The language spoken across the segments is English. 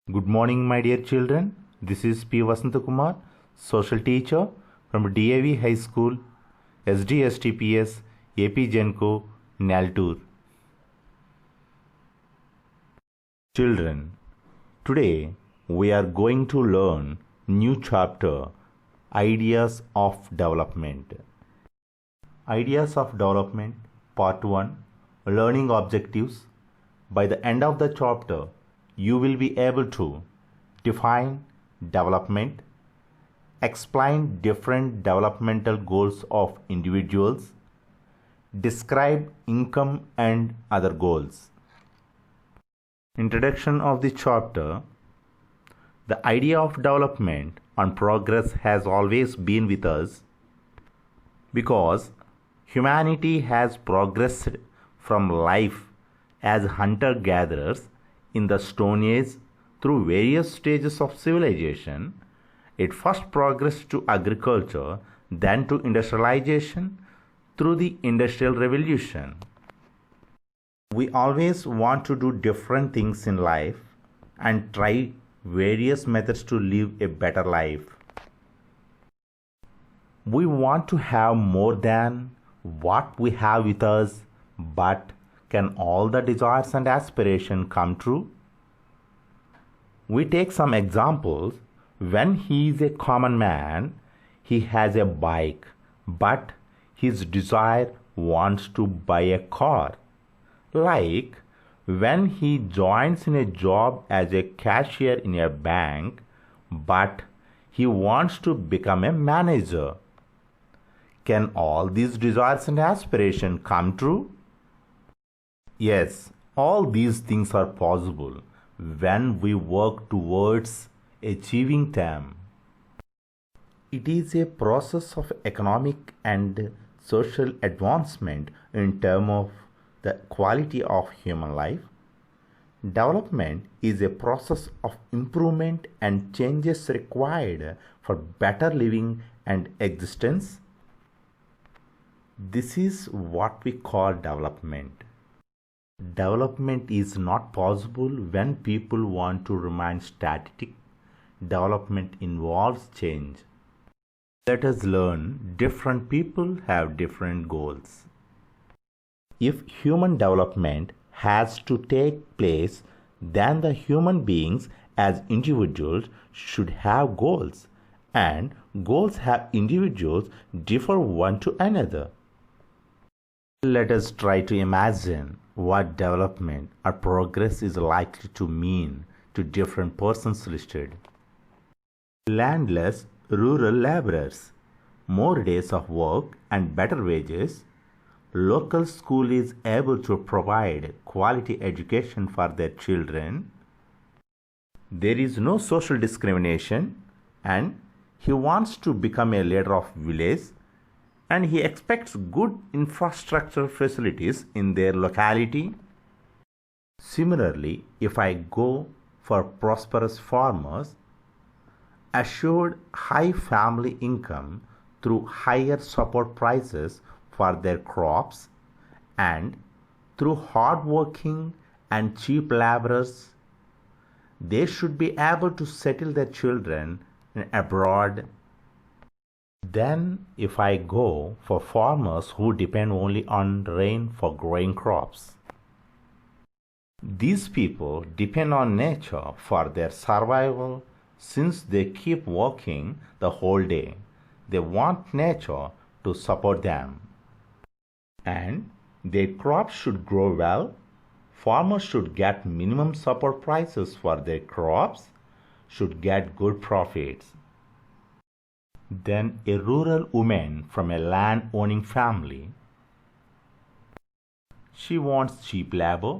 Good morning, my dear children. This is P. Vasantakumar, social teacher from DAV High School, SDSTPS, AP Genco, Naltur. Children, today we are going to learn new chapter, Ideas of Development. Ideas of Development, Part 1, Learning Objectives. By the end of the chapter, you will be able to define development, explain different developmental goals of individuals, describe income and other goals. Introduction of the chapter. The idea of development and progress has always been with us because humanity has progressed from life as hunter-gatherers in the Stone Age through various stages of civilization. It first progressed to agriculture, then to industrialization through the Industrial Revolution. We always want to do different things in life and try various methods to live a better life. We want to have more than what we have with us, but can all the desires and aspirations come true? We take some examples. When he is a common man, he has a bike, but his desire wants to buy a car. Like when he joins in a job as a cashier in a bank, but he wants to become a manager. Can all these desires and aspirations come true? Yes, all these things are possible when we work towards achieving them. It is a process of economic and social advancement in terms of the quality of human life. Development is a process of improvement and changes required for better living and existence. This is what we call development. Development is not possible when people want to remain static. Development involves change. Let us learn different people have different goals. If human development has to take place, then the human beings as individuals should have goals, and goals have individuals differ one to another. Let us try to imagine what development or progress is likely to mean to different persons listed. Landless rural laborers, more days of work and better wages. Local school is able to provide quality education for their children. There is no social discrimination, and he wants to become a leader of village, and he expects good infrastructure facilities in their locality. Similarly, if I go for prosperous farmers, assured high family income through higher support prices for their crops, and through hard-working and cheap laborers, they should be able to settle their children abroad. Then, if I go for farmers who depend only on rain for growing crops, these people depend on nature for their survival since they keep working the whole day. They want nature to support them. And their crops should grow well. Farmers should get minimum support prices for their crops, should get good profits. Then a rural woman from a land-owning family, she wants cheap labor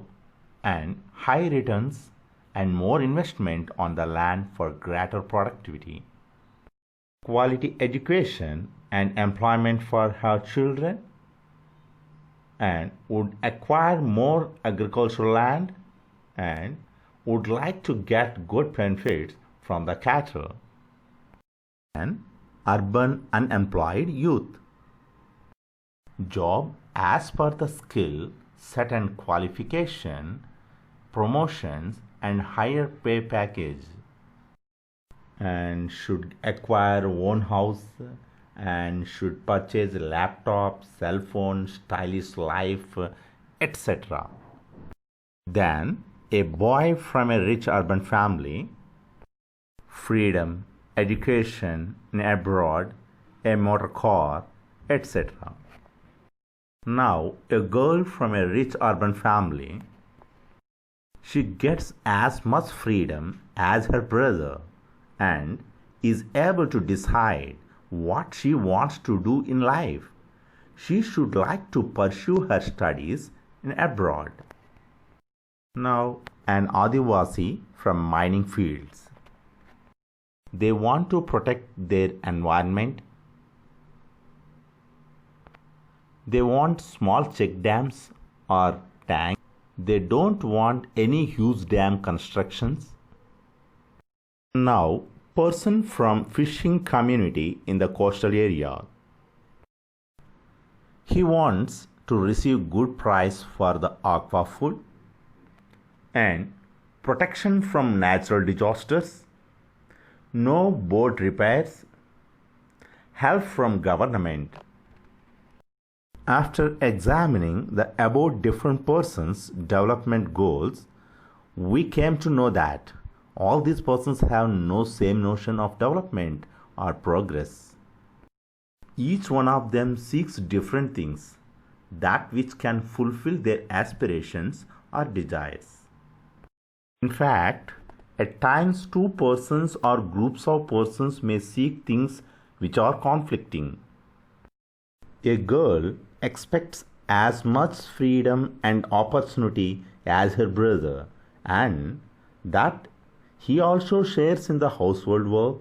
and high returns and more investment on the land for greater productivity, quality education and employment for her children, and would acquire more agricultural land and would like to get good benefits from the cattle. And urban unemployed youth, job as per the skill set and qualification, promotions and higher pay package, and should acquire own house, and should purchase laptop, cell phone, stylish life, etc. Then a boy from a rich urban family, freedom, education in abroad, a motor car, etc. Now a girl from a rich urban family, she gets as much freedom as her brother and is able to decide what she wants to do in life. She should like to pursue her studies in abroad. Now, an Adivasi from mining fields. They want to protect their environment. They want small check dams or tanks. They don't want any huge dam constructions. Now, person from fishing community in the coastal area. He wants to receive good price for the aqua food and protection from natural disasters, no boat repairs, help from government. After examining the above different persons' development goals, we came to know that all these persons have no same notion of development or progress. Each one of them seeks different things, that which can fulfill their aspirations or desires. In fact, at times two persons or groups of persons may seek things which are conflicting. A girl expects as much freedom and opportunity as her brother, and that he also shares in the household work.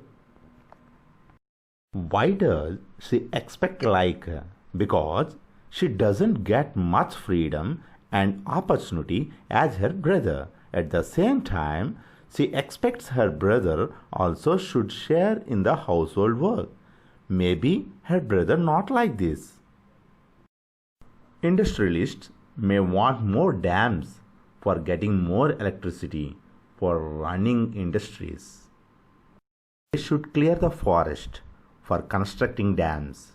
Why does she expect like her? Because she doesn't get much freedom and opportunity as her brother. At the same time, she expects her brother also should share in the household work. Maybe her brother not like this. Industrialists may want more dams for getting more electricity for running industries. They should clear the forest for constructing dams.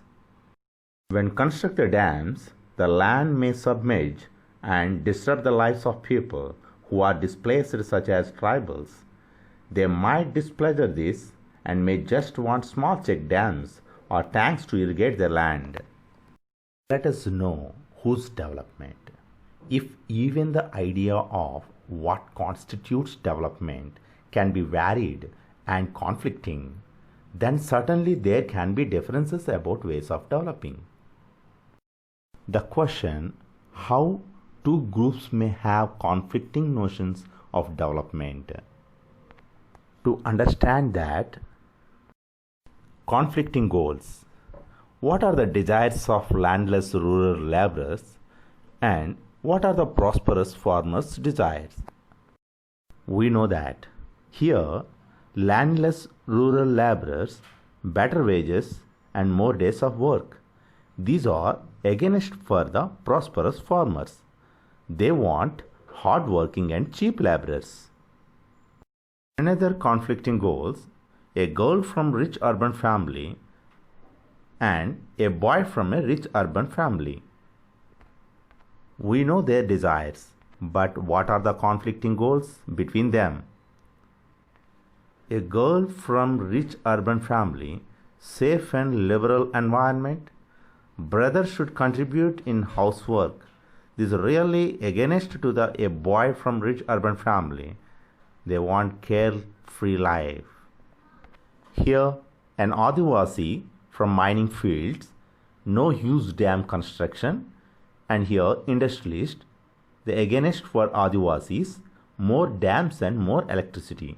When constructed dams, the land may submerge and disturb the lives of people who are displaced, such as tribals. They might displeasure this and may just want small check dams or tanks to irrigate their land. Let us know whose development. If even the idea of what constitutes development can be varied and conflicting, then certainly there can be differences about ways of developing. The question how two groups may have conflicting notions of development. To understand that, conflicting goals. What are the desires of landless rural laborers and what are the prosperous farmers' desires? We know that here landless rural laborers, better wages and more days of work. These are against for the prosperous farmers. They want hard-working and cheap laborers. Another conflicting goals, a girl from rich urban family and a boy from a rich urban family. We know their desires, but what are the conflicting goals between them? A girl from rich urban family, safe and liberal environment. Brother should contribute in housework. This is really against to a boy from rich urban family. They want carefree life. Here, an Adivasi from mining fields, no huge dam construction, and here industrialist, the against for Adivasis, more dams and more electricity.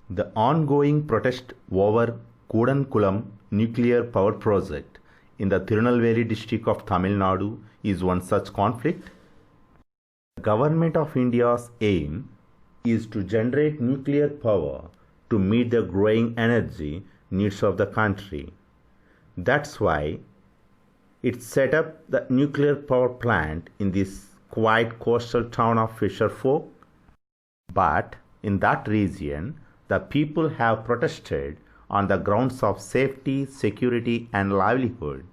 The ongoing protest over Kudankulam nuclear power project in the Tirunelveli district of Tamil Nadu is one such conflict. The Government of India's aim is to generate nuclear power to meet the growing energy needs of the country. That's why it set up the nuclear power plant in this quiet coastal town of Fisher Folk. But in that region, the people have protested on the grounds of safety, security, and livelihood.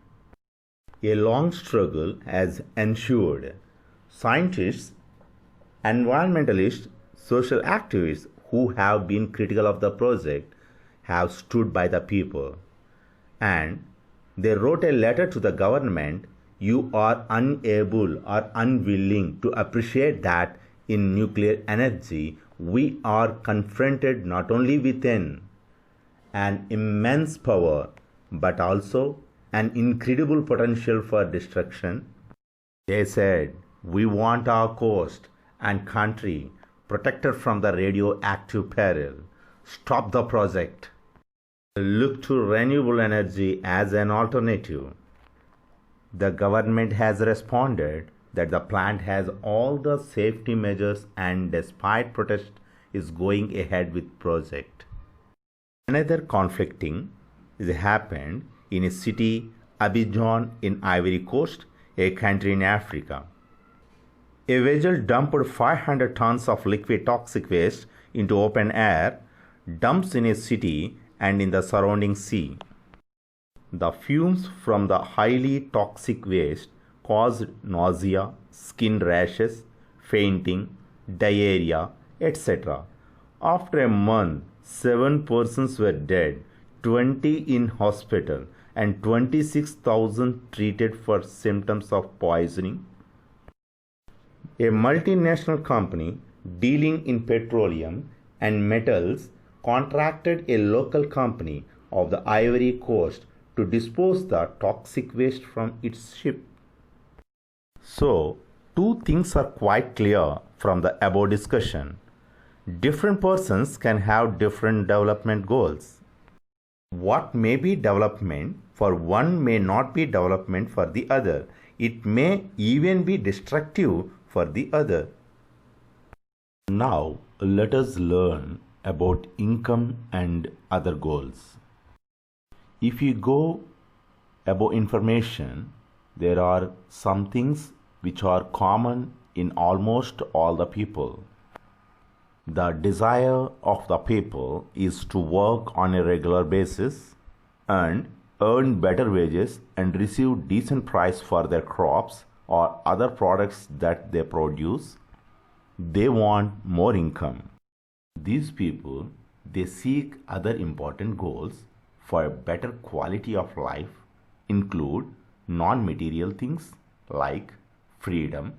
A long struggle has ensued. Scientists, environmentalists, social activists who have been critical of the project have stood by the people. And they wrote a letter to the government. You are unable or unwilling to appreciate that in nuclear energy we are confronted not only with an immense power but also an incredible potential for destruction. They said, we want our coast and country protected from the radioactive peril. Stop the project. Look to renewable energy as an alternative. The government has responded that the plant has all the safety measures and despite protest is going ahead with project. Another conflicting is happened in a city Abidjan in Ivory Coast, a country in Africa. A vessel dumped 500 tons of liquid toxic waste into open air, dumps in a city and in the surrounding sea. The fumes from the highly toxic waste caused nausea, skin rashes, fainting, diarrhea, etc. After a month, 7 persons were dead, 20 in hospital, and 26,000 treated for symptoms of poisoning. A multinational company dealing in petroleum and metals contracted a local company of the Ivory Coast to dispose the toxic waste from its ship. So, two things are quite clear from the above discussion. Different persons can have different development goals. What may be development for one may not be development for the other. It may even be destructive for the other. Now, let us learn about income and other goals. If you go about information, there are some things which are common in almost all the people. The desire of the people is to work on a regular basis and earn better wages and receive decent price for their crops or other products that they produce. They want more income. These people, they seek other important goals for a better quality of life include non-material things like freedom,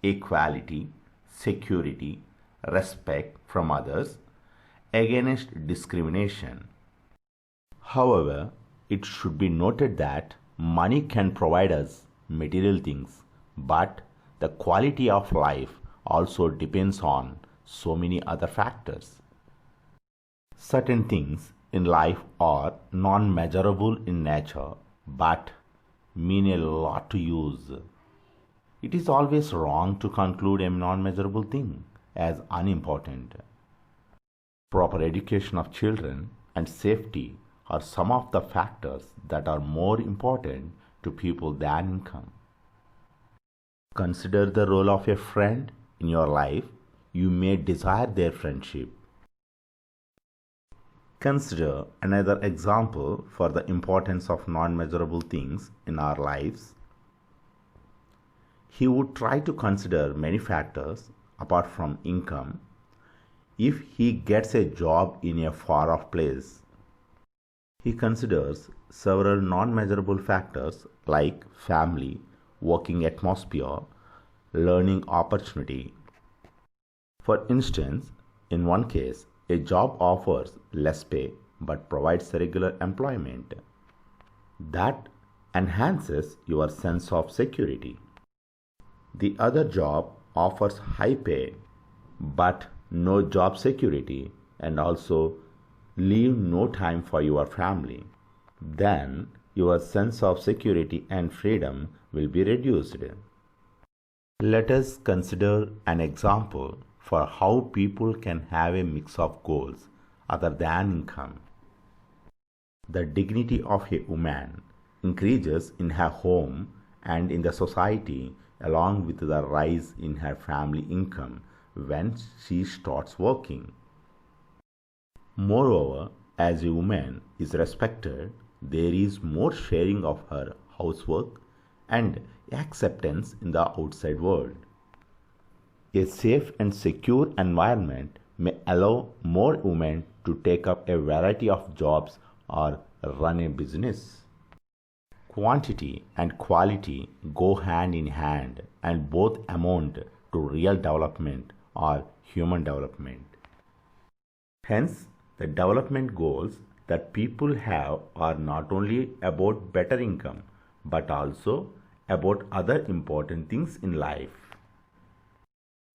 equality, security, respect from others, against discrimination. However, it should be noted that money can provide us material things, but the quality of life also depends on so many other factors. Certain things in life are non-measurable in nature but mean a lot to use. It is always wrong to conclude a non-measurable thing as unimportant. Proper education of children and safety are some of the factors that are more important to people than income. Consider the role of a friend in your life. You may desire their friendship. Consider another example for the importance of non-measurable things in our lives. He would try to consider many factors apart from income. If he gets a job in a far-off place, he considers several non-measurable factors like family, working atmosphere, learning opportunity. For instance, in one case, a job offers less pay but provides regular employment. That enhances your sense of security. The other job offers high pay but no job security and also leave no time for your family. Then your sense of security and freedom will be reduced. Let us consider an example for how people can have a mix of goals other than income. The dignity of a woman increases in her home and in the society along with the rise in her family income when she starts working. Moreover, as a woman is respected, there is more sharing of her housework and acceptance in the outside world. A safe and secure environment may allow more women to take up a variety of jobs or run a business. Quantity and quality go hand in hand and both amount to real development or human development. Hence, the development goals that people have are not only about better income but also about other important things in life.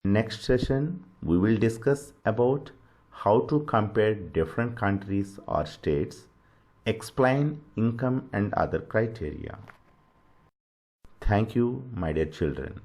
Next session, we will discuss about how to compare different countries or states, explain income and other criteria. Thank you, my dear children.